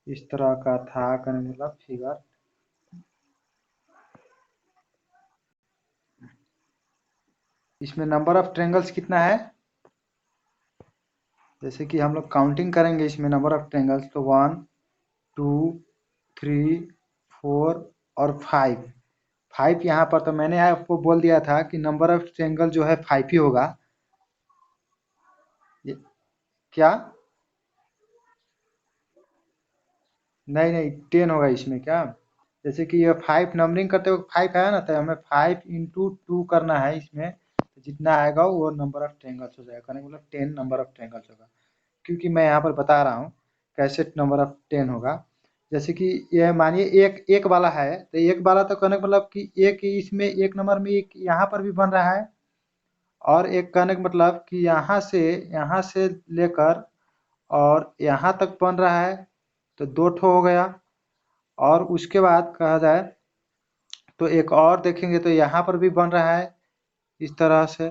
इस तरह का था करने मतलब फिगर। इसमें नंबर ऑफ ट्रायंगल्स कितना है, जैसे कि हम लोग काउंटिंग करेंगे इसमें नंबर ऑफ ट्रायंगल्स, तो 1 2 3 4 और 5 यहाँ पर। तो मैंने आपको बोल दिया था कि नंबर ऑफ ट्रायंगल जो है 5 ही होगा। क्या? नहीं नहीं 10 होगा इसमें क्या, जैसे कि ये 5 नंबरिंग करते वक्त 5 आया ना, तो हमें 5 इंटू 2 करना है इसमें, तो जितना आएगा वो नंबर ऑफ ट्रायंगल्स हो जाएगा, कहने का मतलब 10 नंबर ऑफ ट्रायंगल्स होगा। क्योंकि मैं यहाँ पर बता रहा हूँ कैसे नंबर ऑफ 10 होगा। जैसे कि ये मानिए एक एक वाला है, तो एक वाला तो कहने का मतलब कि एक इसमें एक नंबर में एक यहाँ पर भी बन रहा है, और एक कहने का मतलब कि यहाँ से लेकर और यहाँ तक बन रहा है, तो 2 ठो हो गया। और उसके बाद कहा जाए तो एक और देखेंगे तो यहाँ पर भी बन रहा है इस तरह से,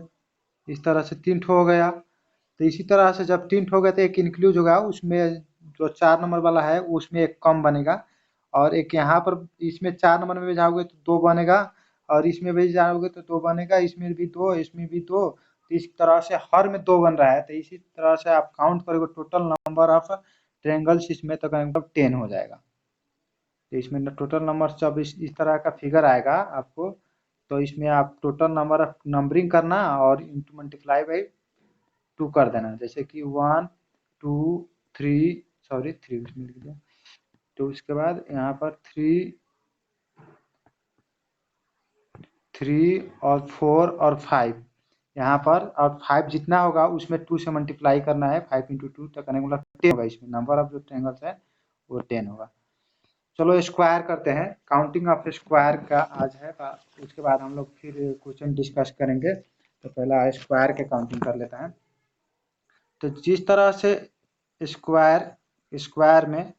3 ठो हो गया। तो इसी तरह से जब 3 ठो हो गया तो एक इंक्लूड होगा उसमें, जो 4 नंबर वाला है उसमें एक कम बनेगा, और एक यहाँ पर इसमें 4 नंबर में भी जाओगे तो 2 बनेगा, और इसमें भी जाओगे तो 2 बनेगा, इसमें भी 2, इसमें भी 2। तो इस तरह से हर में 2 बन रहा है, तो इसी तरह से आप काउंट करोगे टोटल नंबर ऑफ ट्रायंगल्स इसमें, तो मतलब 10 हो जाएगा। तो इसमें टोटल नंबर जब इस तरह का फिगर आएगा आपको, तो इसमें आप टोटल नंबर ऑफ नंबरिंग करना और इंटू मल्टीप्लाई बाई 2 कर देना, जैसे कि 1 2 3, सॉरी 3 उसमें लिख दिया, तो उसके बाद यहाँ पर 3 और 4 और 5 यहाँ पर, और 5 जितना होगा उसमें 2 से मल्टीप्लाई करना है, 5 इंटू 2 तक करने का मतलब 10 होगा। इसमें नंबर ऑफ जो ट्रायंगल्स है वो 10 होगा। चलो स्क्वायर करते हैं, काउंटिंग ऑफ स्क्वायर का आज है, उसके बाद हम लोग फिर क्वेश्चन डिस्कस करेंगे। तो पहला स्क्वायर के काउंटिंग कर लेते हैं। तो जिस तरह से स्क्वायर में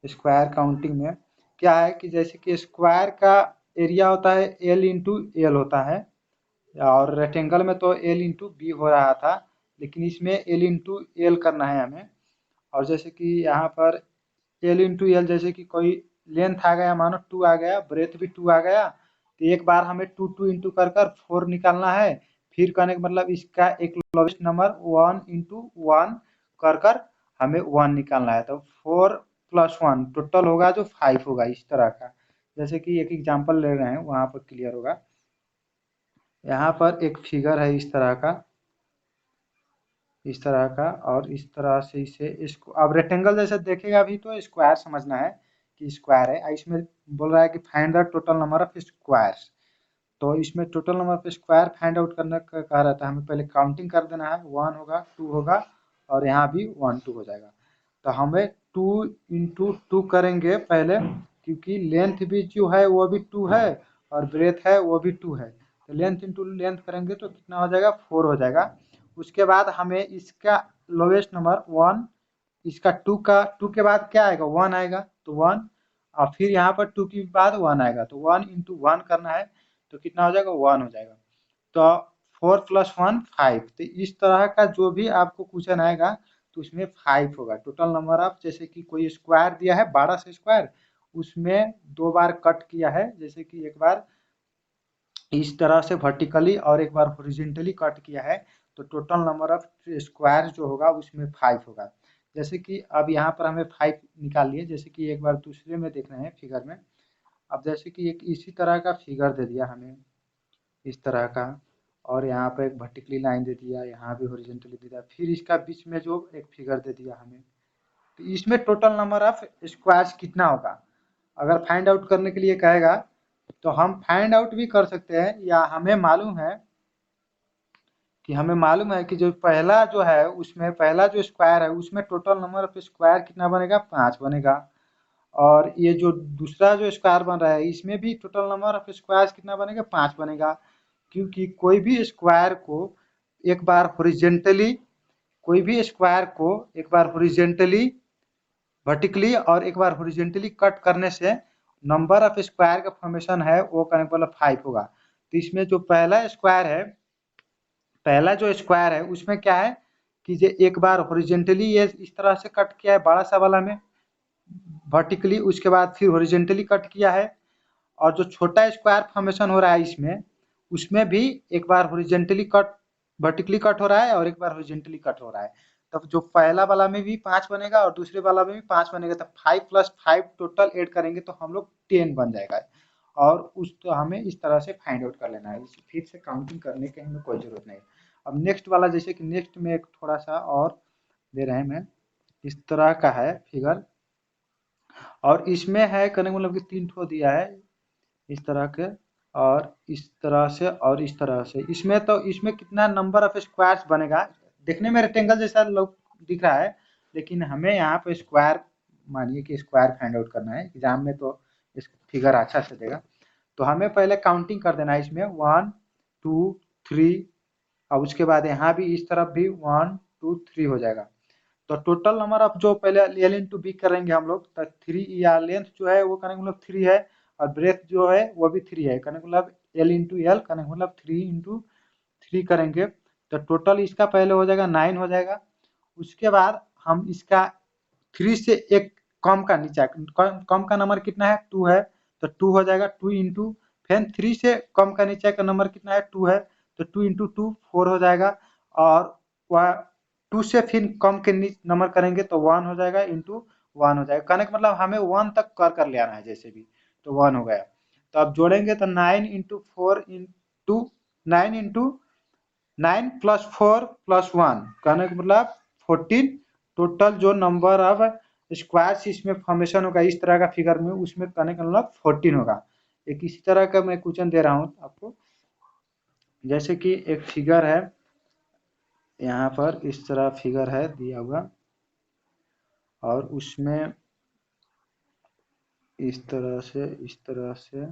स्क्वायर काउंटिंग में क्या है कि जैसे कि स्क्वायर का एरिया होता है एल इंटू एल होता है, और रेक्टेंगल में तो एल इंटू बी हो रहा था, लेकिन इसमें एल इंटू एल करना है हमें। और जैसे कि यहाँ पर एल इंटू एल, जैसे कि कोई लेंथ आ गया, मानो 2 आ गया, ब्रेथ भी 2 आ गया, तो एक बार हमें 2 2 इंटू कर 4 निकालना है। फिर कहने का मतलब इसका एक लोवेस्ट नंबर 1 इंटू 1 कर हमें 1 निकालना है, तो 4 प्लस 1 टोटल होगा जो 5 होगा इस तरह का। जैसे कि एक एग्जांपल ले रहे हैं, वहाँ पर क्लियर होगा। यहाँ पर एक फिगर है इस तरह का, और इस तरह से इसे इसको अब रेक्टेंगल जैसे देखेगा भी तो स्क्वायर समझना है कि स्क्वायर है। इसमें बोल रहा है कि find the total number of squares, तो इसमें total number of square find out करने का कहा रहता है, हमें पहले काउंटिंग कर देना है, 1 होगा 2 होगा और यहाँ भी 1 2 हो जाएगा। तो हमें 2 इंटू 2 करेंगे पहले, क्योंकि लेंथ भी जो है वो भी 2 है और ब्रेथ है वो भी 2 है, तो लेंथ इंटू लेंथ करेंगे तो कितना हो जाएगा, 4 हो जाएगा। उसके बाद हमें इसका लोवेस्ट नंबर 1, इसका 2 के बाद क्या आएगा, 1 आएगा, तो 1, और फिर यहाँ पर 2 के बाद 1 आएगा, तो 1 इंटू 1 करना है, तो कितना हो जाएगा, 1 हो जाएगा। तो 4 प्लस 1 5, तो इस तरह का जो भी आपको क्वेश्चन आएगा तो उसमें 5 होगा टोटल नंबर ऑफ। जैसे कि कोई स्क्वायर दिया है 12 से स्क्वायर, उसमें 2 बार कट किया है, जैसे कि एक बार इस तरह से वर्टिकली और एक बार हॉरिजॉन्टली कट किया है, तो टोटल नंबर ऑफ स्क्वायर जो होगा उसमें 5 होगा। जैसे कि अब यहाँ पर हमें 5 निकाल लिए, जैसे कि एक बार दूसरे में देख रहे हैं फिगर में। अब जैसे कि एक इसी तरह का फिगर दे दिया हमें इस तरह का, और यहाँ पर एक वर्टिकली लाइन दे दिया, यहाँ भी हॉरिजॉन्टली दे दिया, फिर इसका बीच में जो एक फिगर दे दिया हमें, तो इसमें टोटल नंबर ऑफ स्क्वायर्स कितना होगा अगर फाइंड आउट करने के लिए कहेगा, तो हम फाइंड आउट भी कर सकते हैं, या हमें मालूम है कि जो पहला जो है उसमें पहला जो स्क्वायर है उसमें टोटल नंबर ऑफ स्क्वायर कितना बनेगा, 5 बनेगा। और ये जो दूसरा जो स्क्वायर बन रहा है इसमें भी टोटल नंबर ऑफ स्क्वायर कितना बनेगा, 5 बनेगा। क्योंकि कोई भी स्क्वायर को एक बार हॉरिजॉन्टली, वर्टिकली और एक बार हॉरिजॉन्टली कट करने से नंबर ऑफ स्क्वायर का फॉर्मेशन है वो करने वाला 5 होगा। तो इसमें जो पहला जो स्क्वायर है उसमें क्या है कि जो एक बार हॉरिजॉन्टली ये इस तरह से कट किया है बड़ा सा वाला में, वर्टिकली, उसके बाद फिर हॉरिजेंटली कट किया है, और जो छोटा स्क्वायर फॉर्मेशन हो रहा है इसमें, उसमें भी एक बार हॉरिजेंटली कट, वर्टिकली कट हो रहा है और एक बार हॉरिजेंटली कट हो रहा है। तब जो पहला वाला में भी 5 बनेगा और दूसरे वाला में भी 5 बनेगा, तो 5 + 5 टोटल ऐड करेंगे तो हम लोग 10 बन जाएगा। और उस तो हमें इस तरह से फाइंड आउट कर लेना है, फिर से काउंटिंग करने की हमें कोई ज़रूरत नहीं है। अब नेक्स्ट वाला, जैसे कि नेक्स्ट में एक थोड़ा सा और दे रहे हैं मैं, इस तरह का है फिगर, और इसमें है करने का मतलब कि 3 ठो दिया है इस तरह के, और इस तरह से और इस तरह से। इसमें तो इसमें कितना नंबर ऑफ स्क्वायर्स बनेगा, देखने में रेक्टेंगल जैसा लोग दिख रहा है, लेकिन हमें यहाँ पे स्क्वायर, मानिए कि स्क्वायर फाइंड आउट करना है। एग्जाम में तो इस फिगर अच्छा से देगा, तो हमें पहले काउंटिंग कर देना है इसमें 1 2 3, और उसके बाद यहाँ भी इस तरफ भी 1 2 3 हो जाएगा। तो टोटल नंबर ऑफ जो पहले एल इंटू बी करेंगे हम लोग, तो 3, या लेंथ जो है वो करने का मतलब 3 है, और ब्रेथ जो है वो भी 3 है, करने का मतलब एल इंटू एल, करने का मतलब 3 इंटू 3 करेंगे, तो टोटल इसका पहले हो जाएगा 9 हो जाएगा। उसके बाद हम इसका 3 से एक कम का नीचा, कम का नंबर कितना है 2 है, तो 2 हो जाएगा 2 इंटू, फिर 3 से कम का नीचे का नंबर कितना है 2 है, तो 2 इंटू 2 4 हो जाएगा, और वह 2 से फिर कम के नंबर करेंगे तो 1 हो जाएगा, इंटू 1 हो जाएगा। कहने का मतलब हमें 1 तक कर ले आना है जैसे भी, तो 1 हो गया। तो अब जोड़ेंगे तो 9 इंटू 4 इंटू 9 इंटू 9 + 4 + 1, कहने का मतलब 14। टोटल जो नंबर ऑफ स्क्वायर्स इसमें फॉर्मेशन होगा इस तरह का फिगर में, उसमें कहने का मतलब 14 होगा। एक इसी तरह का मैं क्वेश्चन दे रहा हूँ आपको, जैसे कि एक फिगर है यहाँ पर, इस तरह फिगर है दिया हुआ, और उसमें इस तरह से, इस तरह से,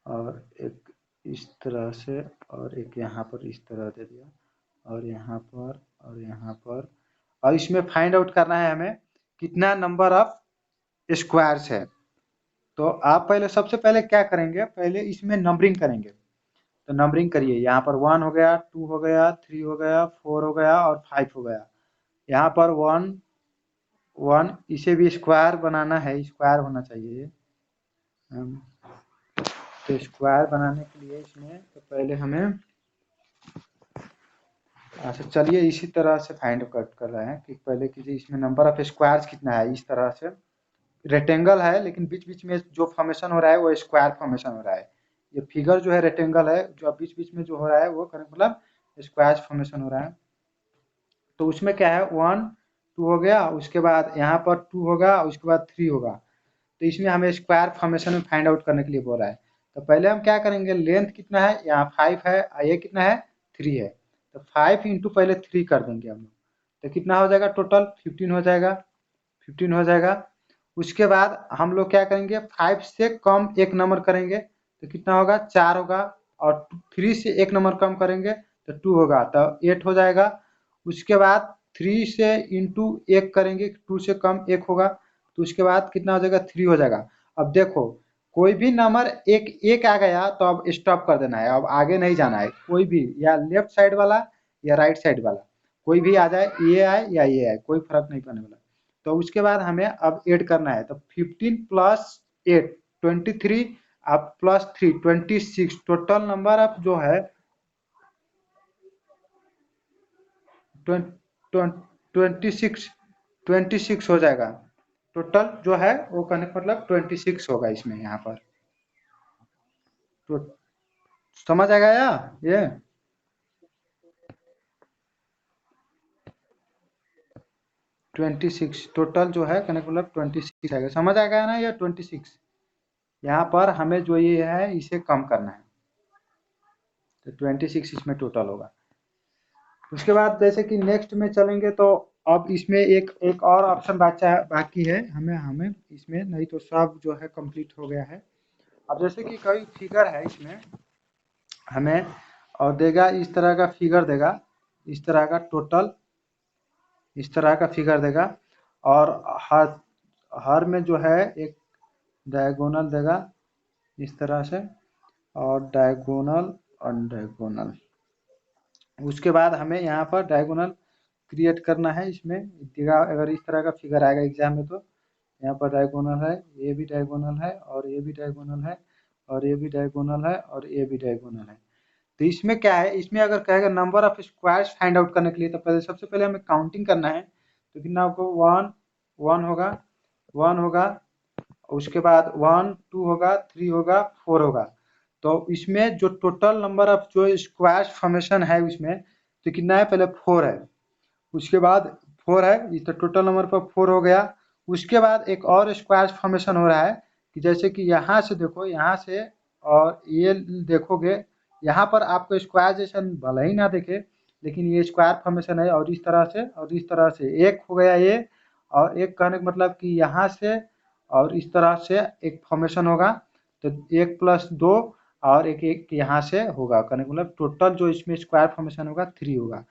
और एक इस तरह से, और एक यहाँ पर इस तरह दे दिया, और यहाँ पर और यहाँ पर, और इसमें फाइंड आउट करना है हमें कितना नंबर ऑफ स्क्वायर्स है। तो आप पहले, सबसे पहले क्या करेंगे, पहले इसमें नंबरिंग करेंगे। तो नंबरिंग करिए, यहाँ पर 1 हो गया, 2 हो गया, 3 हो गया, 4 हो गया और 5 हो गया। यहाँ पर 1 1, इसे भी स्क्वायर बनाना है, स्क्वायर होना चाहिए। तो स्क्वायर बनाने के लिए इसमें तो पहले हमें, अच्छा चलिए इसी तरह से फाइंड कट कर रहे हैं कि पहले कीजिए इसमें नंबर ऑफ स्क्वायर्स कितना है। इस तरह से रेक्टेंगल है, लेकिन बीच बीच में जो फॉर्मेशन हो रहा है वो स्क्वायर फॉर्मेशन हो रहा है। ये फिगर जो है रेक्टेंगल है, जो बीच बीच में जो हो रहा है वो मतलब स्क्वायर फॉर्मेशन हो रहा है। तो उसमें क्या है 1 2 हो गया, उसके बाद यहाँ पर 2 होगा, उसके बाद 3 होगा। तो इसमें हमें स्क्वायर फॉर्मेशन में फाइंड आउट करने के लिए बोल रहा है। तो पहले हम क्या करेंगे, लेंथ कितना है, यहाँ 5 है, ये कितना है 3 है, तो 5 इंटू पहले 3 कर देंगे हम लोग, तो कितना हो जाएगा टोटल 15 हो जाएगा, 15 हो जाएगा। उसके बाद हम लोग क्या करेंगे, 5 से कम एक नंबर करेंगे तो कितना होगा 4 होगा, और 3 से एक नंबर कम करेंगे तो 2 होगा, तो 8 हो जाएगा। उसके बाद 3 से इंटू 1 करेंगे, 2 से कम 1 होगा, तो उसके बाद कितना हो जाएगा 3 हो जाएगा। अब देखो कोई भी नंबर एक आ गया तो अब स्टॉप कर देना है, अब आगे नहीं जाना है, कोई भी, या लेफ्ट साइड वाला या राइट साइड वाला, कोई भी आ जाए, ये आए या ये आए, कोई फर्क नहीं पड़ने वाला। तो उसके बाद हमें अब ऐड करना है, तो 15 + 8 23, अब +3 26, टोटल नंबर अब जो है 26 26 हो जाएगा। टोटल जो है वो करने का मतलब 26 होगा इसमें, यहाँ पर तो समझ आ गया ये। 26 टोटल जो है करने का मतलब 26 आएगा, समझ आ गया ना ये 26। यहाँ पर हमें जो ये है इसे कम करना है, तो 26 इसमें टोटल होगा। उसके बाद जैसे कि नेक्स्ट में चलेंगे, तो अब इसमें एक एक और ऑप्शन बचा बाकी है, हमें हमें इसमें, नहीं तो सब जो है कंप्लीट हो गया है। अब जैसे कि कोई फिगर है इसमें हमें, और देगा इस तरह का फिगर देगा, इस तरह का टोटल, इस तरह का फिगर देगा, और हर हर में जो है एक डायगोनल देगा इस तरह से, और डायगोनल और डायगोनल। उसके बाद हमें यहाँ पर डायगोनल क्रिएट करना है, इसमें देगा, अगर इस तरह का फिगर आएगा एग्जाम में तो यहाँ पर डायगोनल है, ये भी डायगोनल है और ये भी डायगोनल है और ये भी डायगोनल है और ये भी डायगोनल है। तो इसमें क्या है, इसमें अगर कहेगा number of squares find out करने के लिए, तो पहले सबसे पहले हमें काउंटिंग करना है। तो कितना आपको 1 1 होगा, 1 होगा, उसके बाद 1 2 होगा, 3 होगा, 4 होगा। तो इसमें जो टोटल नंबर ऑफ जो स्क्वायर्स फॉर्मेशन है उसमें, तो कितना है, पहले 4 है, उसके बाद 4 है, ये तो टोटल नंबर पर 4 हो गया। उसके बाद एक और स्क्वायर फॉर्मेशन हो रहा है कि जैसे कि यहाँ से देखो, यहाँ से और ये देखोगे, यहाँ पर आपको स्क्वायर जैसा भले ही ना देखे, लेकिन ये स्क्वायर फॉर्मेशन है। और इस तरह से और इस तरह से एक हो गया ये, और एक कहने का मतलब कि यहाँ से और इस तरह से एक फॉर्मेशन होगा। तो 1 + 2 और एक यहाँ से होगा, कहने का मतलब टोटल जो इसमें स्क्वायर फॉर्मेशन होगा 3 होगा।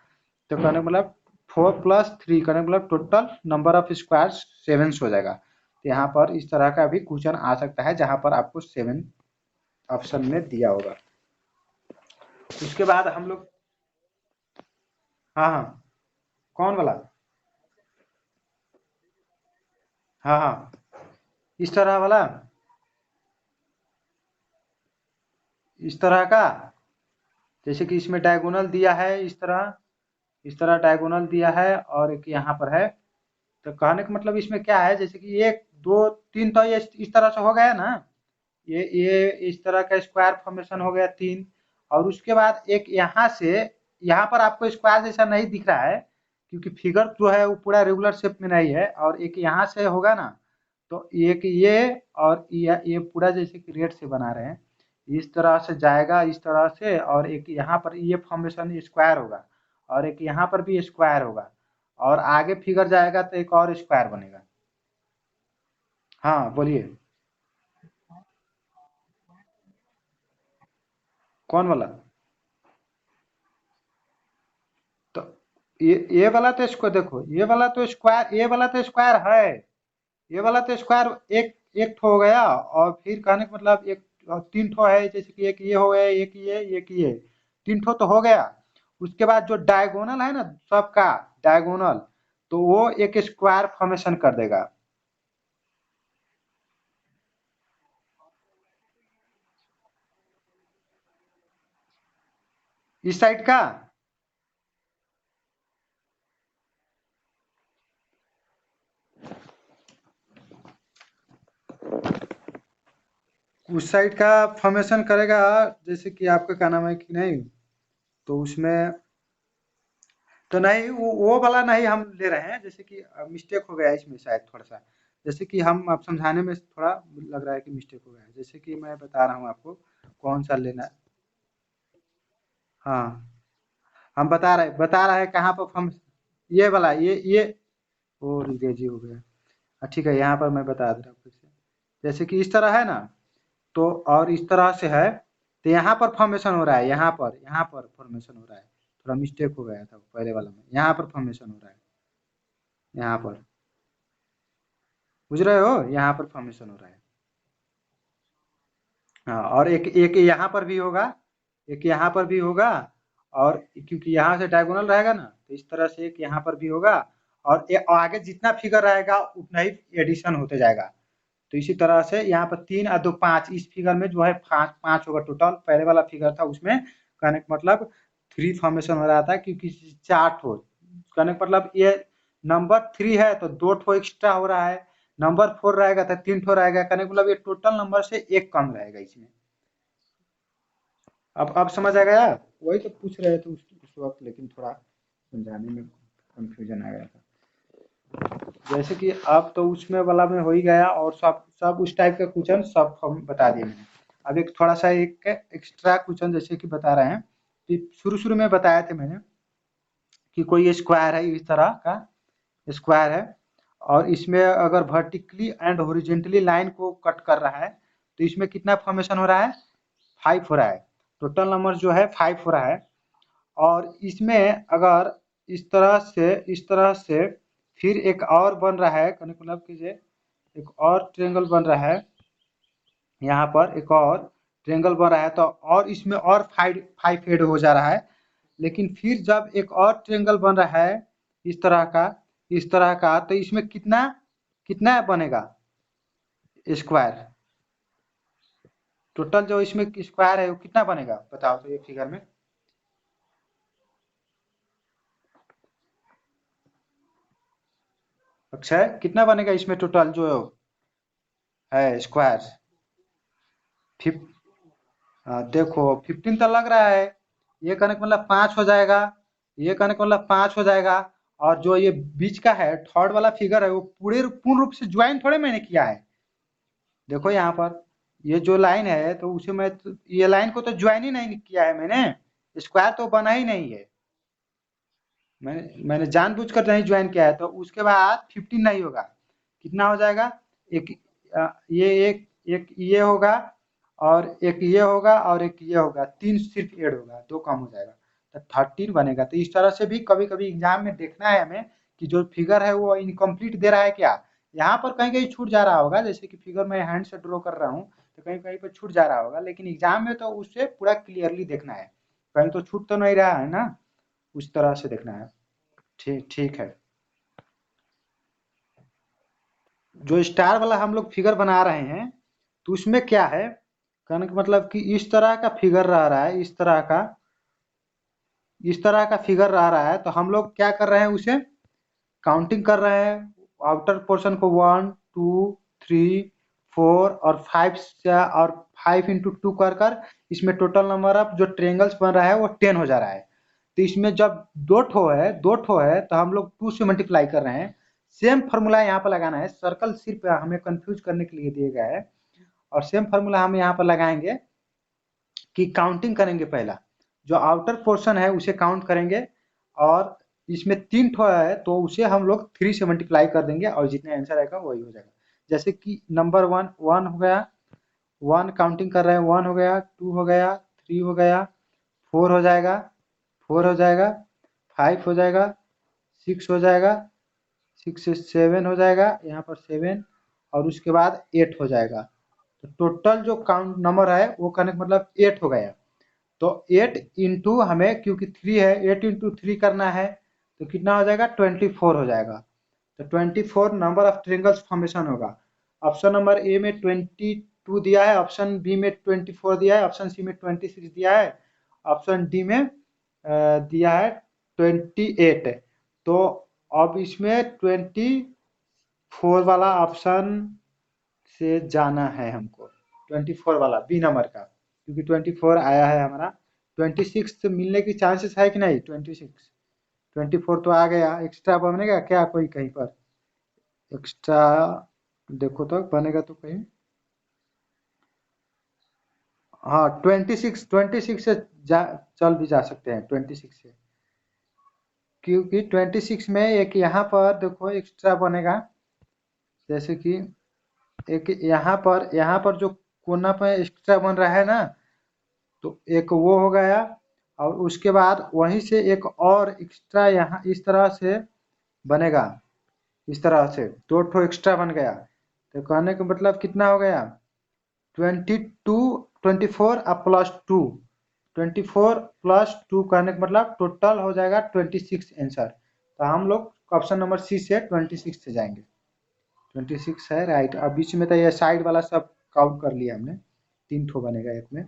तो कहने का मतलब 4 + 3 करने का मतलब टोटल नंबर ऑफ स्क्वायर्स 7 हो जाएगा। तो यहाँ पर इस तरह का भी क्वेश्चन आ सकता है जहाँ पर आपको 7 ऑप्शन में दिया होगा। उसके बाद हम लोग, हाँ हाँ, कौन वाला, हाँ हाँ, इस तरह वाला, इस तरह का, जैसे कि इसमें डायगोनल दिया है, इस तरह डायगोनल दिया है और एक यहाँ पर है। तो कहने का मतलब इसमें क्या है, जैसे कि 1 2 3, तो ये इस तरह से हो गया ना, ये इस तरह का स्क्वायर फॉर्मेशन हो गया 3। और उसके बाद एक यहाँ से, यहाँ पर आपको स्क्वायर जैसा नहीं दिख रहा है क्योंकि फिगर जो है वो पूरा रेगुलर शेप में नहीं है, और एक यहाँ से होगा ना, तो एक ये और ये पूरा जैसे कि रेड से बना रहे हैं, इस तरह से जाएगा, इस तरह से, और एक यहाँ पर ये फॉर्मेशन स्क्वायर होगा और एक यहाँ पर भी स्क्वायर होगा, और आगे फिगर जाएगा तो एक और स्क्वायर बनेगा। हाँ बोलिए, कौन वाला, तो ये वाला तो इसको देखो, ये वाला तो स्क्वायर, ये वाला तो स्क्वायर है, ये वाला तो स्क्वायर एक एक ठो हो गया। और फिर कहने का मतलब एक 3 ठो है, जैसे कि एक ये हो गया, एक ये 3 ठो तो हो गया। उसके बाद जो डायगोनल है ना सबका, डायगोनल, तो वो एक स्क्वायर फॉर्मेशन कर देगा। इस साइड का, उस साइड का फॉर्मेशन करेगा, जैसे कि आपका क्या नाम है कि नहीं, तो उसमें तो नहीं, वो वाला नहीं हम ले रहे हैं, जैसे कि मिस्टेक हो गया है इसमें शायद थोड़ा सा, जैसे कि हम अब समझाने में थोड़ा लग रहा है कि मिस्टेक हो गया है, जैसे कि मैं बता रहा हूँ आपको कौन सा लेना है। हाँ, हम बता रहे हैं कहाँ पर हम, ये वाला, ये वो अंग्रेजी हो गया। ठीक है, यहाँ पर मैं बता दे रहा हूँ फिर से, जैसे कि इस तरह है ना, तो और इस तरह से है, तो यहाँ पर फॉर्मेशन हो रहा है, यहाँ पर फॉर्मेशन हो रहा है, थोड़ा मिस्टेक हो गया था पहले वाला में, यहाँ पर फॉर्मेशन हो रहा है, यहाँ पर, बुझ रहे हो, यहाँ पर फॉर्मेशन हो रहा है। हाँ, और एक एक यहाँ पर भी होगा, एक यहाँ पर भी होगा, और क्योंकि यहाँ से डायगोनल रहेगा ना, तो इस तरह से एक यहाँ पर भी होगा, और आगे जितना फिगर रहेगा उतना ही एडिशन होते जाएगा। तो इसी तरह से यहाँ पर 3 और 2 5, इस फिगर में जो है 5 होगा टोटल, पहले वाला फिगर था उसमें कहने का मतलब 3 फॉर्मेशन हो रहा था क्योंकि 4 ठो, कहने का मतलब ये नंबर 3 है तो 2 ठो एक्स्ट्रा हो रहा है, नंबर 4 रहेगा तो 3 ठो रहेगा, कहने का मतलब ये टोटल नंबर से एक कम रहेगा इसमें। अब समझ आ गया, वही तो पूछ रहे थे उस वक्त, लेकिन थोड़ा समझाने में कंफ्यूजन आ गया था। जैसे कि अब तो उसमें वाला में हो ही गया, और सब सब उस टाइप का क्वेश्चन सब हम बता दिए मैंने। अब एक थोड़ा सा एक एक्स्ट्रा क्वेश्चन जैसे कि बता रहे हैं कि शुरू शुरू में बताया थे मैंने कि कोई स्क्वायर है, इस तरह का स्क्वायर है, और इसमें अगर वर्टिकली एंड हॉरिजेंटली लाइन को कट कर रहा है, तो इसमें कितना फॉर्मेशन हो रहा है, 5 हो रहा है, टोटल नंबर जो है 5 हो रहा है। और इसमें अगर इस तरह से फिर एक और बन रहा है, मतलब कीजिए, एक और ट्रेंगल बन रहा है, यहाँ पर एक और ट्रेंगल बन रहा है, तो और इसमें और 5 ऐड हो जा रहा है। लेकिन फिर जब एक और ट्रेंगल बन रहा है इस तरह का, तो इसमें कितना कितना बनेगा, स्क्वायर, टोटल जो इसमें स्क्वायर है वो कितना बनेगा बताओ तो ये फिगर में। अक्षय कितना बनेगा इसमें टोटल जो है स्क्वायर। फिफ देखो 15 तो लग रहा है, ये करने का मतलब 5 हो जाएगा, ये करने का मतलब 5 हो जाएगा। और जो ये बीच का है थर्ड वाला फिगर है वो पूर्ण रूप से ज्वाइन थोड़े मैंने किया है। देखो यहाँ पर ये जो लाइन है तो उसे मैं ये लाइन को तो ज्वाइन ही नहीं किया है मैंने, स्क्वायर तो बना ही नहीं है। मैंने जानबूझकर नहीं ज्वाइन किया है, तो उसके बाद 15 नहीं होगा, कितना हो जाएगा, एक ये एक ये होगा और एक ये होगा और एक ये होगा, 3 सिर्फ ऐड होगा, 2 कम हो जाएगा, तो 13 बनेगा। तो इस तरह से भी कभी-कभी एग्जाम में देखना है हमें कि जो फिगर है वो इनकम्प्लीट दे रहा है क्या। यहाँ पर कहीं-कहीं छूट जा रहा होगा, जैसे कि फिगर मैं हैंड से ड्रॉ कर रहा हूँ, तो कहीं-कहीं पे छूट जा रहा होगा, लेकिन एग्जाम में तो उसे पूरा क्लियरली देखना है, कहीं तो छूट तो नहीं रहा है ना, उस तरह से देखना है। ठीक ठीक है। जो स्टार वाला हम लोग फिगर बना रहे हैं तो उसमें क्या है, कहने का मतलब कि इस तरह का फिगर रह रहा है, इस तरह का फिगर रह रहा है, तो हम लोग क्या कर रहे हैं उसे काउंटिंग कर रहे हैं, आउटर पोर्शन को 1 2 3 4 और 5 से, और 5 इंटू टू कर कर इसमें टोटल नंबर ऑफ जो ट्रेंगल्स बन रहा है वो 10 हो जा रहा है। तो इसमें जब दो ठो है तो हम लोग 2 से मल्टीप्लाई कर रहे हैं। सेम फार्मूला यहाँ पर लगाना है, सर्कल सिर्फ हमें कंफ्यूज करने के लिए दिया गया है, और सेम फार्मूला हम यहाँ पर लगाएंगे कि काउंटिंग करेंगे। पहला जो आउटर पोर्शन है उसे काउंट करेंगे, और इसमें 3 ठो है तो उसे हम लोग 3 से मल्टीप्लाई कर देंगे और जितना आंसर आएगा वही हो जाएगा। जैसे कि नंबर 1 1 हो गया, 1 काउंटिंग कर रहे हैं, 1 हो गया, 2 हो गया, 3 हो गया, 4 हो जाएगा, 4 हो जाएगा, 5 हो जाएगा, 6 हो जाएगा, 6 से 7 हो जाएगा, यहाँ पर 7, और उसके बाद 8 हो जाएगा। तो टोटल जो काउंट नंबर है वो करने का मतलब 8 हो गया। तो 8 इंटू हमें क्योंकि 3 है, 8 इंटू 3 करना है, तो कितना हो जाएगा 24 हो जाएगा। तो 24 नंबर ऑफ ट्रायंगल्स फॉर्मेशन होगा। ऑप्शन नंबर ए में 22 दिया है, ऑप्शन बी में 24 दिया है, ऑप्शन सी में 26 दिया है, ऑप्शन डी में दिया है 28। तो अब इसमें 24 वाला ऑप्शन से जाना है हमको, 24 वाला बी नंबर का, क्योंकि 24 आया है हमारा। 26 मिलने की चांसेस है कि नहीं, 24 तो आ गया, एक्स्ट्रा बनेगा क्या कोई कहीं पर एक्स्ट्रा, देखो तो बनेगा तो कहीं। हाँ 26 से चल भी जा सकते हैं 26 से, क्योंकि 26 में एक यहाँ पर देखो एक्स्ट्रा बनेगा, जैसे कि एक यहाँ पर जो कोना पर एक्स्ट्रा बन रहा है ना, तो एक वो हो गया, और उसके बाद वहीं से एक और एक्स्ट्रा यहाँ इस तरह से बनेगा, इस तरह से 2 ठो एक्स्ट्रा बन गया। तो कहने का मतलब कितना हो गया 22 24 और +2 कहने का मतलब टोटल हो जाएगा 26 आंसर। तो हम लोग ऑप्शन नंबर सी से 26 से जाएंगे, 26 है राइट। अब बीच में तो ये साइड वाला सब काउंट कर लिया हमने, 3 ठो बनेगा एक में।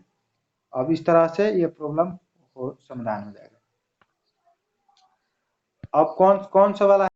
अब इस तरह से ये प्रॉब्लम हो समाधान हो जाएगा। अब कौन कौन सा वाला